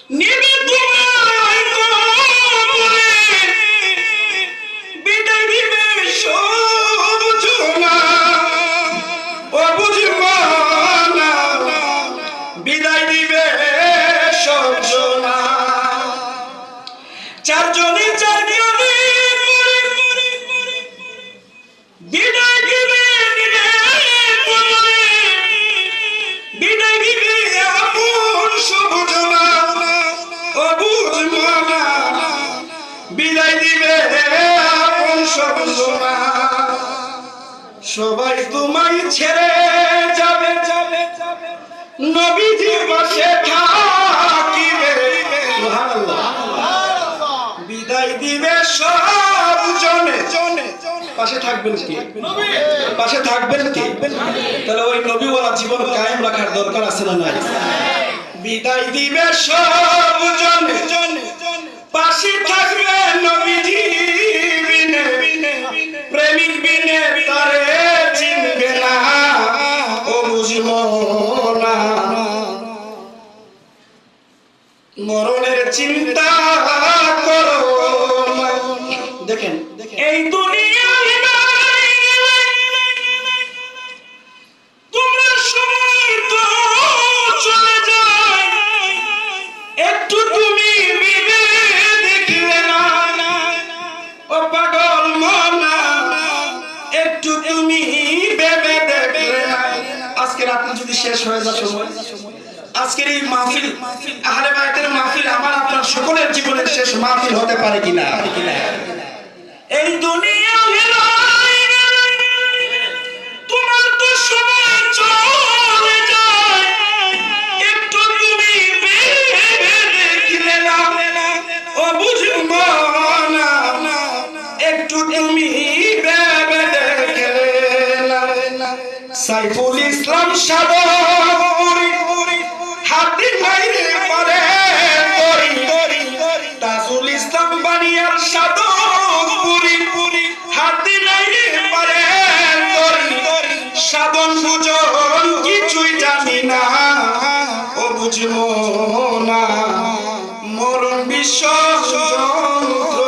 নিবে তোমায় কবরে বিদায় দিবে সব জনা ও বুঝবো না বিদায় দিবে সব জনা চারজনে চারজনে বিদায় দিবে বিদায় দিবে আপন সব জনা ও বুঝবো না বিদায় দিবে আপন সব জনা সবাই তোমায় ছেড়ে যাবে নবীজির পাশে থাকিবে সুবহানাল্লাহ বিদায় দিবে সব জনে পাশে থাকবেন কি পাশে থাকবেন কি তাহলে ওই নবীওয়ালা জীবন কায়েম রাখার দরকার আছে না নাই বিদায় দিবে সব জনে পাশে থাকবে নবীজি বিনে প্রেমিক বিনে তারে চিনবে না ও বুঝবো না মরণের চিন্তা করো দেখেন এই দুনিয়ায় তোমরা সময় তো চলে যায় একটু তুমি বিবে দেখলে না ও পাগল মনা একটু তুমি ভেবে দেখলে না আজকে রাত যদি শেষ হয়ে যায় সময় আজকের এই মাহফিল আহলে বায়তের মাহফিল আমার আপনার সকলের জীবনের শেষ মাহফিল হতে পারে কিনা এই দুনিয়া তোমার তো সময় চলে যায় একটু তুমি ভেবে দেখলে না ও বুঝবো না একটু তুমি ভেবে দেখলে না সাইফুল ইসলাম সাবরি হাতি মাইরে পরে তাজুল ইসলাম বানিয়ার সাদপুরি হাতি মাইরে পরে সাধন বুঝন কিছুই জানি না ও বুঝবো না মরণ বিশ্ব যন্ত্র